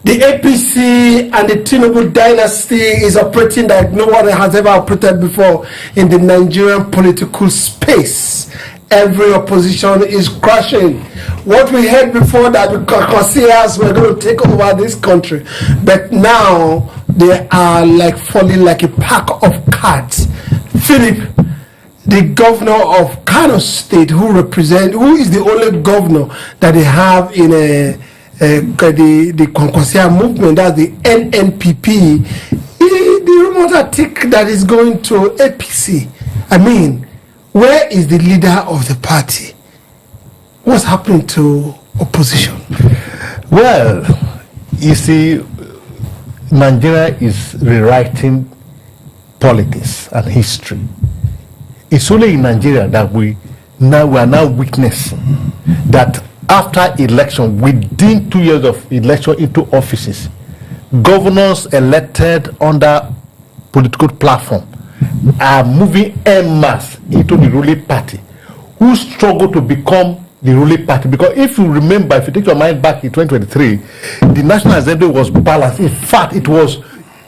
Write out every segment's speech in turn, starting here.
The APC and the Tinubu dynasty is operating like no one has ever operated before in the Nigerian political space. Every opposition is crashing. What we heard before that the Concoursiers were going to take over this country, but now they are like falling like a pack of cards. Philip, the governor of Kano State, who is the only governor that they have in the Concoursier movement, that's the NNPP, the rumors tick that is going to APC. I mean, where is the leader of the party? What's happening to opposition? Well, you see, Nigeria is rewriting politics and history. It's only in Nigeria that we are now witnessing that after election, within 2 years of election into offices, governors elected under political platform are moving en masse into the ruling party, who struggle to become the ruling party. Because if you remember, if you take your mind back in 2023, the National Assembly was balanced. In fact, it was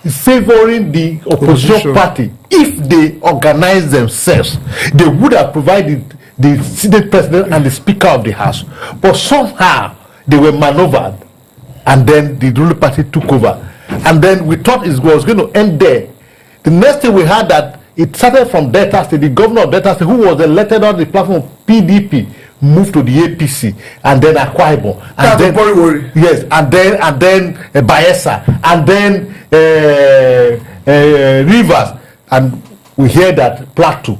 favoring the opposition party. If they organized themselves, they would have provided the Senate President and the Speaker of the House. But somehow they were maneuvered, and then the ruling party took over. And then we thought it was going to end there. The next thing we had that it started from Delta State. The governor of Delta State, who was elected on the platform of PDP, moved to the APC, and then Akwa Ibom, and then yes, and then Bayelsa, and then Rivers, and we hear that Plateau,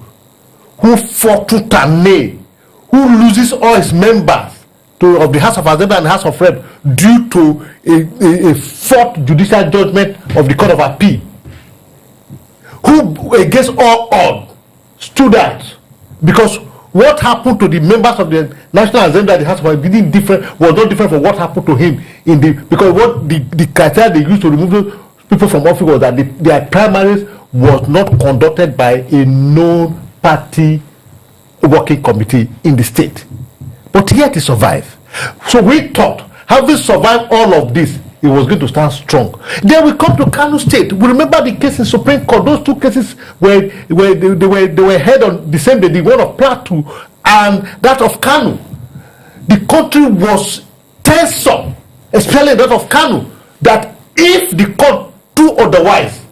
who fought to Tane, who loses all his members of the House of Assembly and the House of Rep due to a fourth judicial judgment of the Court of Appeal, who against all odds stood out, because what happened to the members of the National Assembly at the House of Assembly was not different from what happened to him because what the criteria they used to remove those people from office was that their primaries was not conducted by a known party working committee in the state, but yet he survived. So we thought, having survived all of this, he was going to stand strong. Then we come to Kano State. We remember the case in Supreme Court. Those two cases where they were heard on the same day, the one of Plateau and that of Kano. The country was tense up, especially that of Kano, that if the court do otherwise,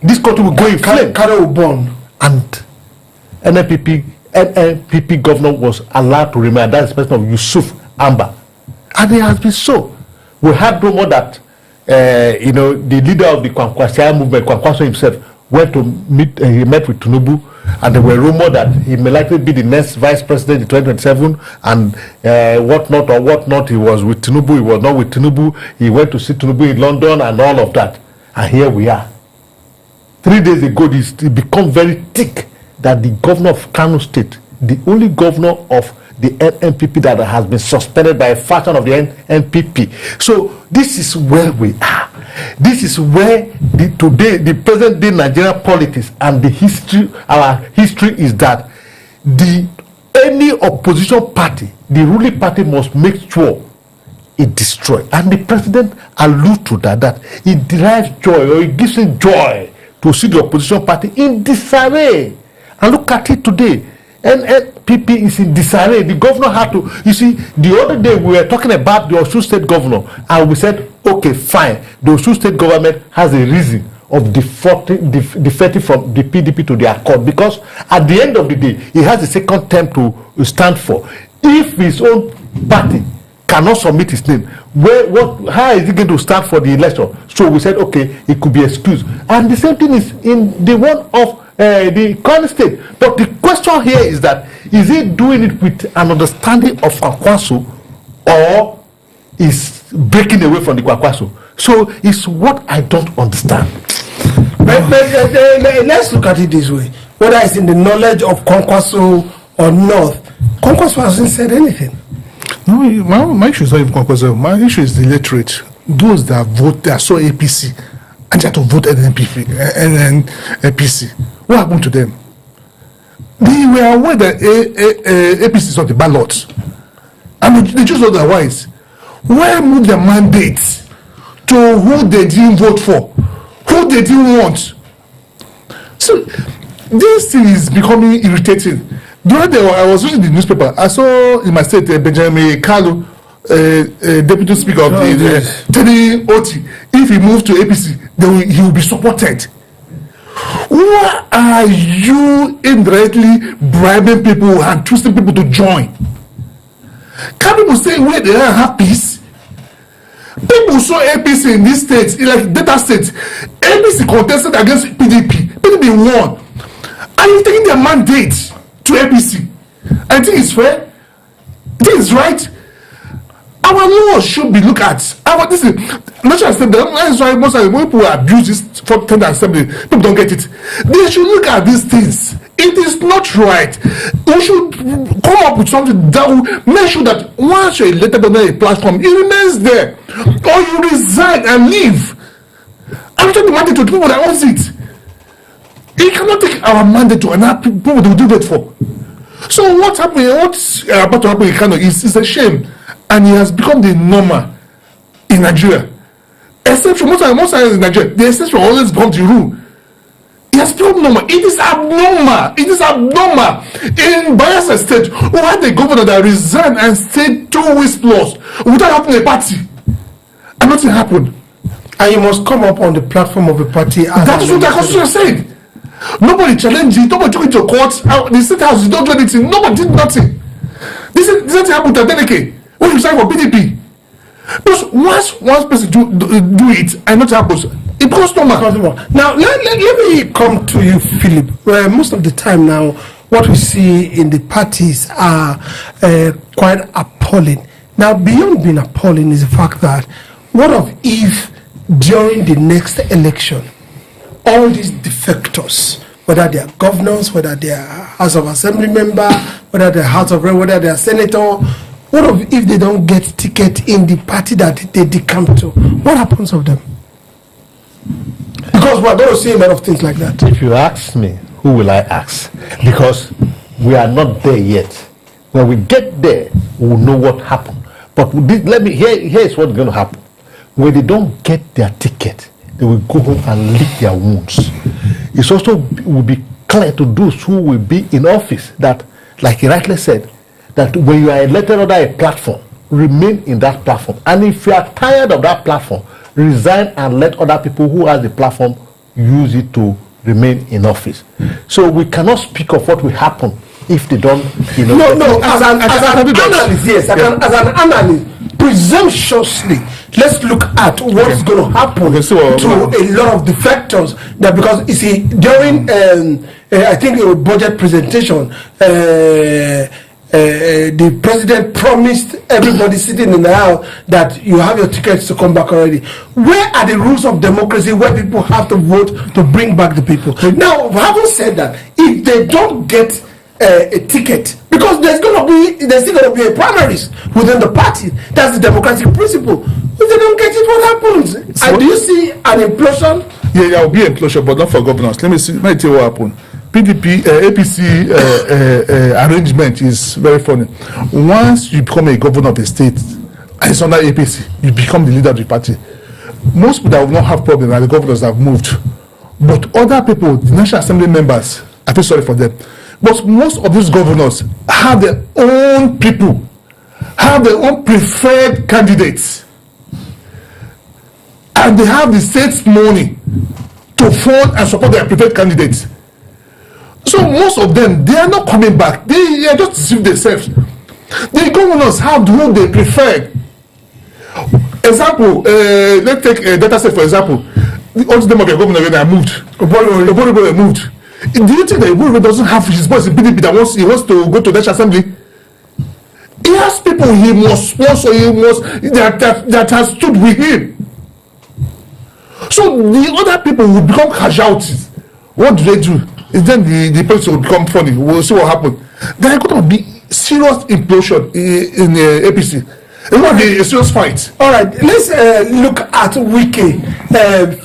this country will go in flame. Kano will burn. And NNPP governor was allowed to remain. That is the person of Yusuf Amber, and it has been so. We had rumor that the leader of the Kwankwasiya movement, Kwankwaso himself, went to meet. He met with Tinubu, and there were rumors that he may likely be the next vice president in 2027, and whatnot. He was with Tinubu. He was not with Tinubu. He went to see Tinubu in London and all of that. And here we are. 3 days ago, it became very thick that the governor of Kano State, the only governor of the NNPP that has been suspended by a faction of the NPP. So this is where we are. This is where today the present day Nigerian politics and our history is that any opposition party, the ruling party must make sure it destroys. And the president alludes to that it derives joy, or it gives him joy to see the opposition party in disarray. And look at it today. NNPP is in disarray. The governor had to, you see, the other day we were talking about the Osun State governor, and we said, okay, fine, the Osun State government has a reason of defecting from the PDP to the Accord, because at the end of the day, he has a second term to stand for. If his own party cannot submit his name, how is he going to stand for the election? So we said, okay, it could be excused. And the same thing is in the one of the Kano State. But the question here is that, is he doing it with an understanding of Kwakwaso, or is breaking away from the Kwakwaso? So it's what I don't understand. But let's look at it this way. Whether it's in the knowledge of Kwakwaso or not, Kwakwaso hasn't said anything. No, my issue is not even Kwakwaso. My issue is the illiterate. Those that vote, they are so APC, and they have to vote APC. What happened to them? They were aware that APC is not the ballot, and they choose otherwise. Where move their mandates to who they didn't vote for, who they didn't want. So this thing is becoming irritating. The other day I was reading the newspaper, I saw in my state Benjamin Kalu, deputy speaker of the telling Oti, if he moves to APC, then he will be supported. Why are you indirectly bribing people and twisting people to join? Can people say where they don't have peace? People saw APC in these states, like data states. APC contested against PDP. PDP won. Are you taking their mandate to APC? I think it's fair. This is right. Our laws should be looked at. This is national assembly. That's why most of the people who abuse this for tender assembly, people don't get it. They should look at these things. It is not right. We should come up with something that will make sure that once you're elected on a platform, it remains there, or you resign and leave. I'm talking mandate to people that owns it. You cannot take our mandate to another people to do that for. So what's happening? What's about to happen in Kano is a shame. And it has become the normal in Nigeria. Except for most times in Nigeria, the exception always becomes the rule. It has become normal. It is abnormal. It is abnormal. In Bayelsa State, we had a governor that resigned and stayed 2 weeks plus without having a party. And nothing happened. And you must come up on the platform of a party. That is what the constitution said. Nobody challenged it. Nobody took it to court. The state house did not do anything. Nobody did nothing. This happened to Adeleke when you sign for PDP. Because once one person do it and not happens, it becomes normal. Now let me come to you, Philip. Where most of the time now, what we see in the parties are quite appalling. Now, beyond being appalling is the fact that what if during the next election, all these defectors, whether they are governors, whether they are House of Assembly member, whether they are House of Rep, whether they are senator, what if they don't get ticket in the party that they decamp to? What happens of them? Because we're going to see a lot of things like that. If you ask me, who will I ask? Because we are not there yet. When we get there, we will know what happened. But here's what's going to happen. When they don't get their ticket, they will go home and lick their wounds. It also will be clear to those who will be in office that, like he rightly said, that when you are elected under a platform, remain in that platform. And if you are tired of that platform, resign and let other people who have the platform use it to remain in office. So we cannot speak of what will happen if they don't, No, as an analyst, yes, as an analyst, presumptuously, let's look at what's going to happen to a lot of defectors. That because you see, during I think a budget presentation, the president promised everybody sitting in the house that you have your tickets to come back already. Where are the rules of democracy where people have to vote to bring back the people? Now, having said that, if they don't get a ticket, because there's still going to be a primaries within the party, that's the democratic principle. If they don't get it, what happens? So, and do you see an implosion? Yeah, there will be an implosion, but not for governors. Let me tell you what happened. PDP, APC arrangement is very funny. Once you become a governor of a state, and it's under APC, you become the leader of the party. Most people that will not have problem are the governors that have moved. But other people, the National Assembly members, I feel sorry for them. But most of these governors have their own people, have their own preferred candidates. And they have the state's money to fund and support their preferred candidates. So most of them, they are not coming back. They are just deceiving themselves. The governors have who they prefer. Example, let's take a data set for example. All the name of your governor are moved. Oboribo moved. Do you think that Oboribo doesn't have his voice in PDP that he wants to go to the National Assembly? He has people he must sponsor, that has stood with him. So the other people will become casualties. What do? Then the person will become funny. We'll see what happens. There are going to be serious implosion in APC. It will be a serious fight. All right, let's look at Wike,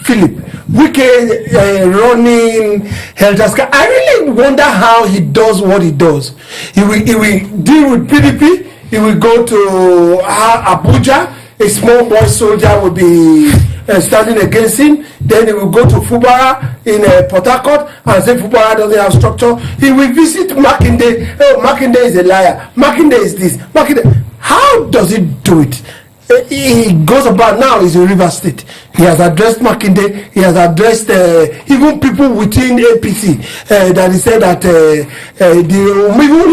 Philip. Wike running Heltaska. I really wonder how he does what he does. He will deal with PDP. He will go to Abuja. A small boy soldier will be standing against him. Then he will go to Fubara in Port Harcourt and say Fubara doesn't have structure. He will visit Makinde. Oh, Makinde is a liar. Makinde is this. Makinde. How does he do it? He goes about now. He's in Rivers State. He has addressed Makinde. He has addressed even people within APC that he said that even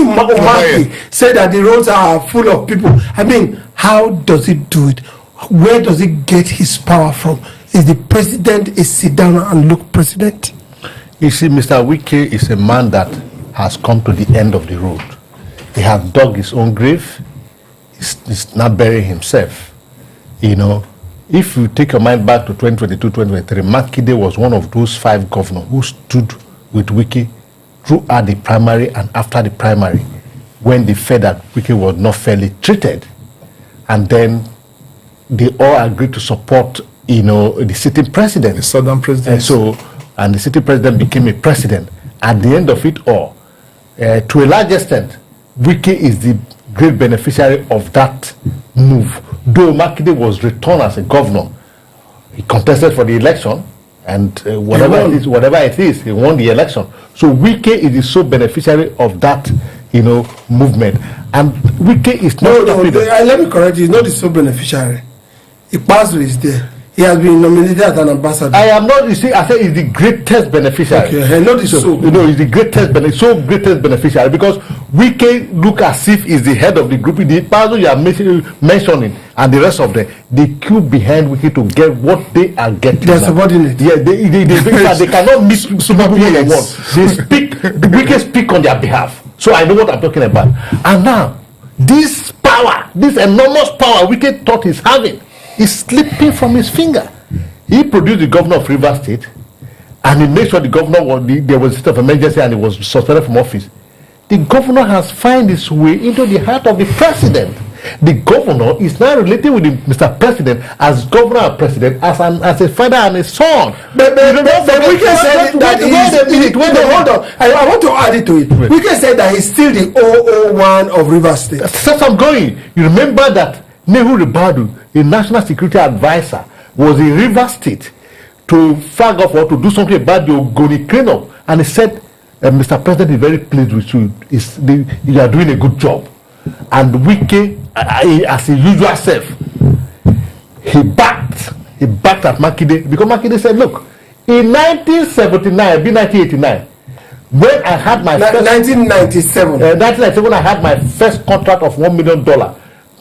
Umaki said that the roads are full of people. I mean, how does he do it? Where does he get his power from? Is the president a sit down and look president? You see, Mr. Wike is a man that has come to the end of the road. He has dug his own grave. He's not burying himself. You know, if you take your mind back to 2022, 2023, Makinde was one of those 5 governors who stood with Wike throughout the primary and after the primary when they felt that Wike was not fairly treated. And then they all agreed to support, you know, the sitting president. The southern president. And the sitting president became a president. At the end of it all, to a large extent, Wike is the great beneficiary of that move. Though Makinde was returned as a governor, he contested for the election, and whatever it is, he won the election. So Wike is the sole beneficiary of that, you know, movement. And Wike is not. Let me correct you. He's not the sole beneficiary. Ipazu is there. He has been nominated as an ambassador. I am not. You see, I said he's the greatest beneficiary. Okay, not the sole. You know, he's the greatest beneficiary because Wike look as if he's the head of the group. The Ipazu you are mentioning and the rest of them, they queue behind Wike to get what they are getting. They're subordinate. Yeah, they cannot meet super people they want. They speak. Wike speak on their behalf. So I know what I'm talking about. And now, this power, this enormous power Wike thought he's having, is slipping from his finger. He produced the governor of Rivers State, and he made sure the governor there was a state of emergency and he was suspended from office. The governor has found his way into the heart of the president. The governor is now relating with Mr. President as governor and president, as a father and a son. But Wike said that hold on. I want to add it to it. Wike said that he's still the 001 of Rivers State. That's I'm going. You remember that Nehu Ribadu, a national security advisor, was in Rivers State to flag off or to do something about the Ogoni cleanup, and he said, Mr. President is very pleased with you. You are doing a good job. And Wike, as his usual self, he backed at Makinde because Makinde said, look, in 1979, 1989, when I had my 1997, when I had my first contract of $1 million,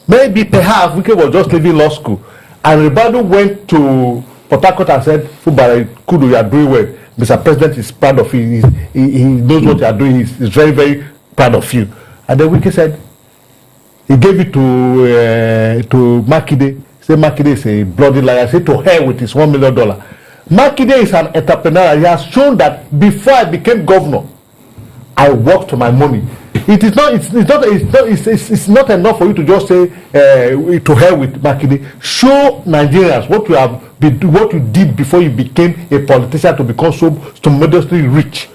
maybe perhaps Wike was just leaving law school, and Ribadu went to Port Harcourt and said, Fubara, Kudu, you are doing well. Mr. President is proud of you. He knows what you are doing. He's very, very proud of you. And then Wike said, he gave it to Makinde. Said Makinde is a bloody liar. Said to her with his $1 million. Makinde is an entrepreneur. He has shown that before I became governor, I worked for my money. It's not enough for you to just say to her with Makinde. Show Nigerians what you did before you became a politician to become so modestly rich.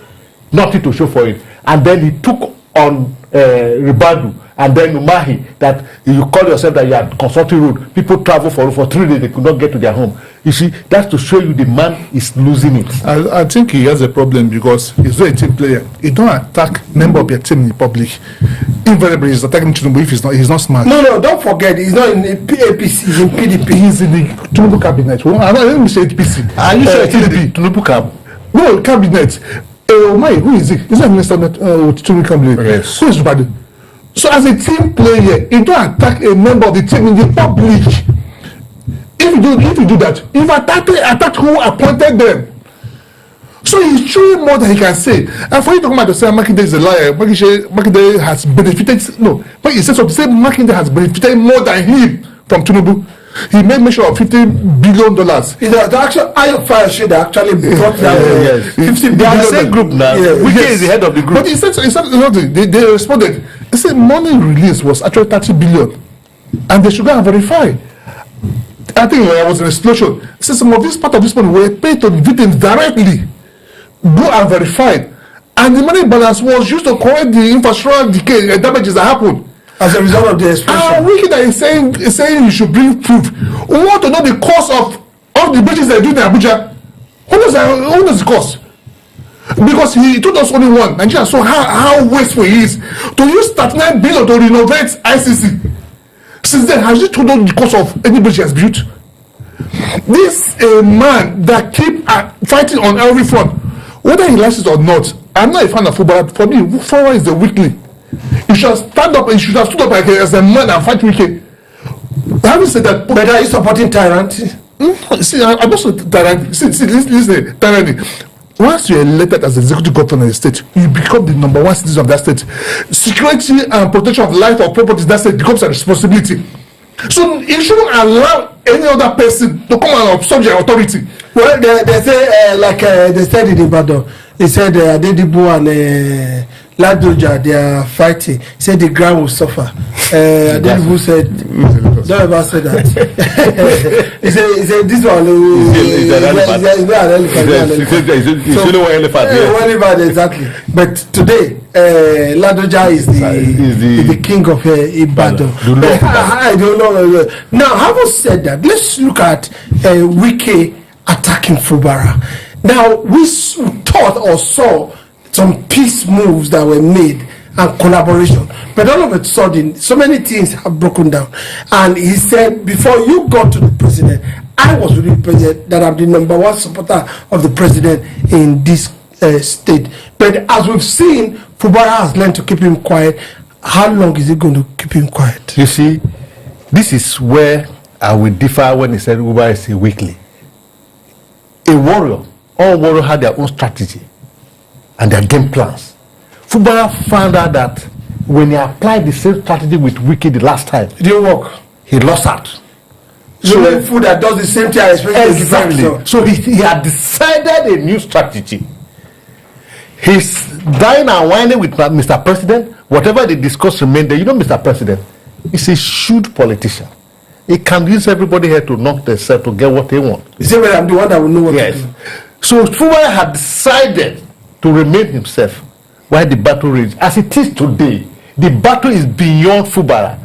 Nothing to show for it. And then he took on Ribadu and then Umahi, that you call yourself that you are consulting road. People travel for 3 days, they could not get to their home. You see, that's to show you the man is losing it. I think he has a problem because he's not a team player. He don't attack member of your team in public. Invariably, he's attacking Tinubu if he's not smart. No, don't forget, he's not in the APC, he's in PDP. He's in the Tinubu cabinet. Well, I'm not even say APC. Are you sure Tinubu cabinet? No, cabinet. Who is it? Is that Minister Tinubu cabinet? Yes. Who is Ribadu? So as a team player, you don't attack a member of the team in the public. If you do that, you've attacked who appointed them. So he's showing more than he can say. And for you talking about to say Makinde is a liar, Makinde has benefited. No, but he says so to say Makinde has benefited more than him from Tinubu. He made mention of $50 billion. The actual IFI should actually brought down $50 billion. They are the same group now. Wike is the head of the group. But he said they responded. He said money release was actually 30 billion, and they should go and verify. I think there was an explosion. He said some of this part of this money were paid to the victims directly. Go and verify, and the money balance was used to correct the infrastructural decay damages that happened as a result of the explosion. And Wike that is saying you should bring proof. We want to know the cause of the breach they're doing in Abuja. Who knows the cost? Because he told us only one. Nigeria saw how wasteful he is. To use 39 billion to renovate ICC. Since then, has he told us the cost of any bridge he has built? This man that keep fighting on every front, whether he likes it or not. I'm not a fan of Fubara. For me, Fubara is the weakling. He should stand up and he should have stood up like as a man and fight Wike. Having said that, but are you supporting tyrant? See, I'm also tyrant. See, listen, tyranny. Once you're elected as executive governor of the state, you become the number one citizen of that state. Security and protection of life or property in that state becomes a responsibility. So you shouldn't allow any other person to come and usurp your authority. Well, they say, they said in Ibadan, they said Adedibu and Ladoja, they are fighting. He said the ground will suffer. Adedibu said, don't ever say that. he said this one is not an elephant. It's only one elephant. One elephant, exactly. But today, Ladoja is the king of Ibadan. I don't know. Now, having said that, let's look at Wike attacking Fubara. Now, we thought or saw some peace moves that were made and collaboration, but all of a sudden so many things have broken down. And he said, before you got to the president, I was with the president, that I'm the number one supporter of the president in this state. But as we've seen, Fubara has learned to keep him quiet. How long is he going to keep him quiet? You see, this is where I will differ when he said Fubara is a weakling. A warrior, all warriors had their own strategy and their game plans. Fubara found out that when he applied the same strategy with Wike the last time, it didn't work. He lost out. So food that does the same thing, exactly. So he had decided a new strategy. He's dying and whining with Mr. President. Whatever they discuss remain there. You know, Mr. President is a shrewd politician. He can use everybody here to knock themselves to get what they want. You say, well, I'm the one that will know what to do. So Fubara had decided to remain himself while the battle raged. As it is today, the battle is beyond Fubara.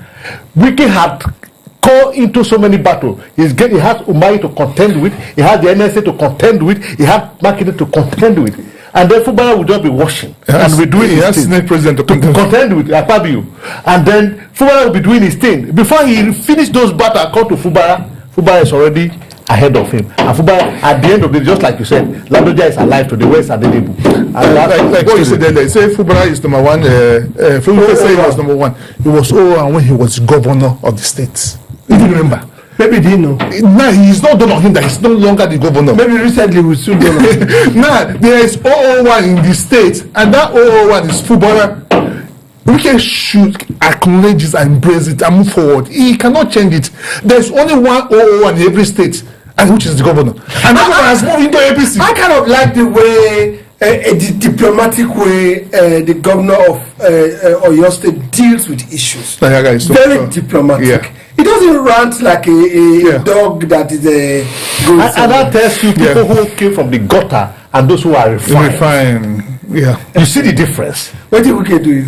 Wike had called into so many battles. He has Umahi to contend with, he has the NSA to contend with, he had Makinde to contend with. And then Fubara will just be watching and be doing his thing. Senate president to contend with Akpabio. And then Fubara will be doing his thing. Before he finished those battles and called to Fubara, Fubara is already ahead of him. And Fubara, at the end of it, just like you said, Ladoja is alive today. Where is Adedibu? Like what you said there, they say Fubara is number one. Fubara say he was number one. He was when he was governor of the state. If you remember. Maybe he didn't know. Now he's not done on him that he's no longer the governor. Maybe recently we soon done on him. Now there is 001 in the state, and that 001 is Fubara. Wike should acknowledge it and embrace it and move forward. He cannot change it. There's only one 001 in every state, and which is the governor. And that governor has moved into APC. I kind of like the way, the diplomatic way the governor of Oyo State deals with issues. Very diplomatic. Yeah. He doesn't rant like a dog that is a. And that tells you people who came from the gutter and those who are refined. Yeah. You see the difference. What did Wike do you?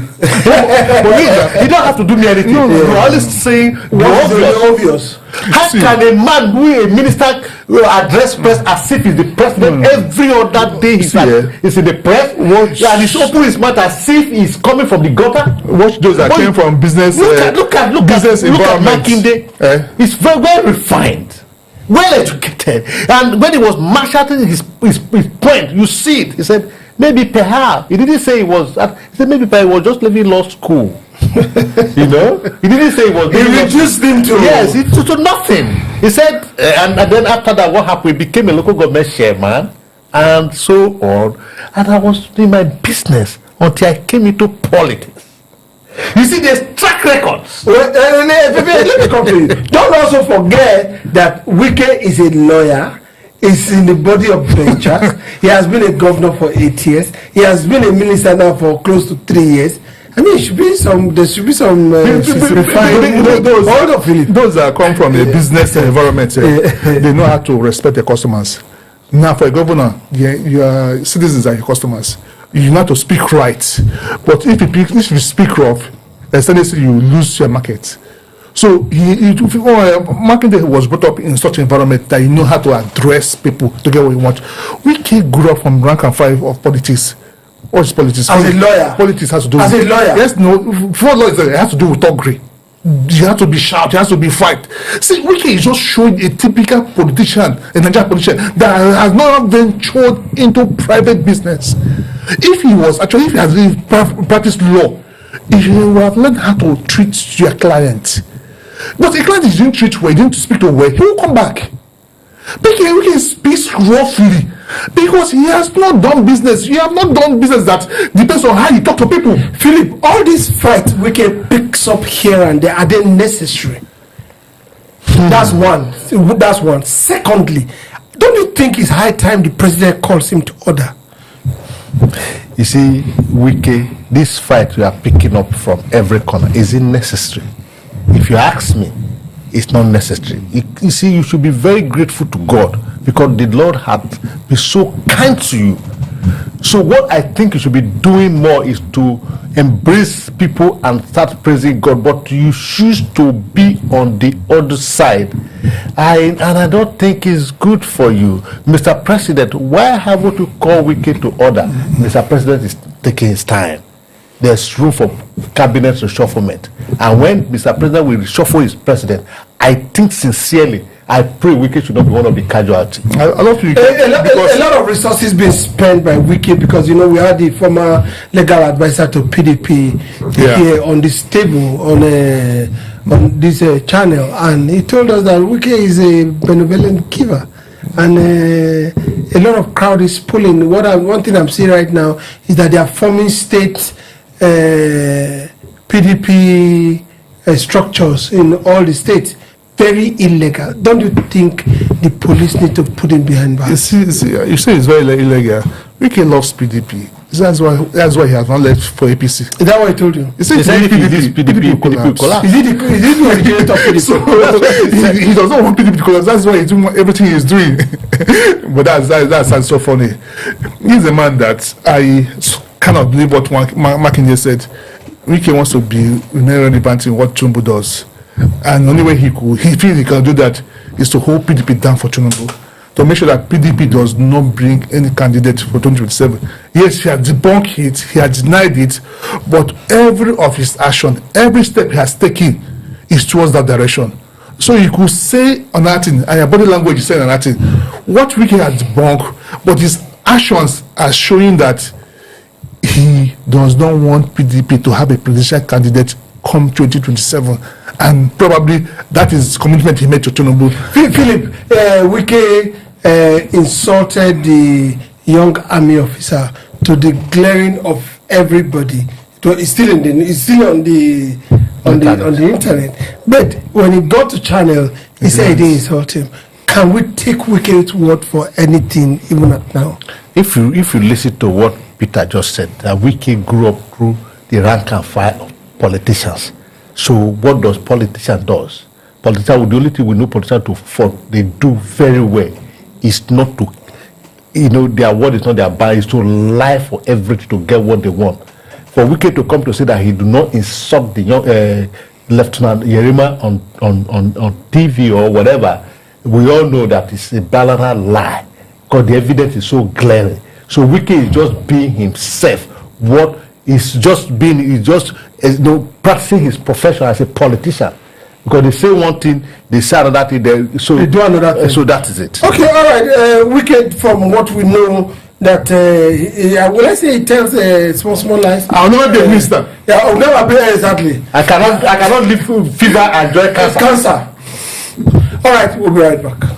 You don't have to do me anything. You're always saying the obvious. How can a man who is a minister address press as if he's the president every other day he's in the press and he's open his mouth as if he's coming from the gutter? Watch those that came from business. Look at Makinde. He's very well refined, well educated, and when he was marshalling his point, you see it. He said maybe perhaps he didn't say he was. He said maybe perhaps he was just leaving law school. You know, he didn't say he was. He reduced him to to nothing. He said, and then after that, what happened? He became a local government chairman, and so on. And I was doing my business until I came into politics. You see, there's track records. Let me complete. Don't also forget that Wike is a lawyer. Is in the body of benchers. He has been a governor for 8 years. He has been a minister now for close to 3 years. I mean, there should be some refined. Those that come from a business environment, they know how to respect their customers. Now, for a governor, your citizens are your customers. You know how to speak right. But if you speak rough, essentially you lose your market. So Makinde was brought up in such an environment that he knew how to address people to get what he wants. Wike grew up from rank and file of politics. What is politics? As a lawyer. Politics has to do As with... a lawyer. Yes, no. For lawyers, it has to do with thuggery. You have to be sharp, you have to be fight. See, Wike is just showing a typical politician, a Nigerian politician, that has not ventured into private business. If he has really practiced law, if you would have learned how to treat your client. But a client you didn't treat well, you didn't speak to well, he will come back. Wike speaks roughly because he has not done business. You have not done business that depends on how you talk to people. Philip, all these fights Wike picks up here and there, are they necessary? That's one. Secondly, don't you think it's high time the president calls him to order? You see, Wike, this fight we are picking up from every corner, is it necessary? If you ask me, it's not necessary. You see, you should be very grateful to God because the Lord has been so kind to you. So what I think you should be doing more is to embrace people and start praising God, but you choose to be on the other side. And I don't think it's good for you. Mr. President, why haven't you called Wike to order? Mr. President is taking his time. There's room for cabinet reshufflement. And when Mr. President will reshuffle his president, I think sincerely, I pray Wike should not be one of the casualties. A lot of resources being spent by Wike because we had the former legal advisor to PDP here on this table on this channel, and he told us that Wike is a benevolent giver, and a lot of crowd is pulling. One thing I'm seeing right now is that they are forming state PDP structures in all the states. Very illegal. Don't you think the police need to put him behind bars? You say it's very illegal. Wike loves PDP. That's why he has not left for APC. Is that what I told you? He said PDP collapse. Is it the originator of PDP? So he does not want PDP to collapse. That's why he's doing everything he's doing. But that's so funny. He's a man that I cannot believe what Makinde said. Wike wants to remain relevant in what Tinubu does. And the only way he feels he can do that is to hold PDP down for Tinubu, to make sure that PDP does not bring any candidate for 2027. Yes, he has debunked it, he has denied it, but every of his action, every step he has taken is towards that direction. So you could say on that thing, and your body language is saying on that thing, what Wike has debunked, but his actions are showing that he does not want PDP to have a presidential candidate come 2027, and probably that is commitment he made to Tinubu. Philip, Wike insulted the young army officer to the glaring of everybody. It's still on the internet. But when he got to channel, he said he didn't insult him. Can we take Wike's word for anything, even at now? If you listen to what Peter just said, that Wike grew up through the rank and file of politicians. So what does politician does? Politician, the only thing we know politicians they do very well is not to, their word is not their bar, is to lie for everything to get what they want. For Wike to come to say that he do not insult the young Lieutenant Yerima on TV or whatever, we all know that it's a balanced lie because the evidence is so glaring. So Wike is just being himself. Practicing his profession as a politician, because they say one thing, they say another thing, so they do another thing. So that is it. Okay, all right. Wike, from what we know, that will I say he tells small lies? I'll never be a minister. Yeah, I'll never be exactly. I cannot live fever and joy cancer. All right, we'll be right back.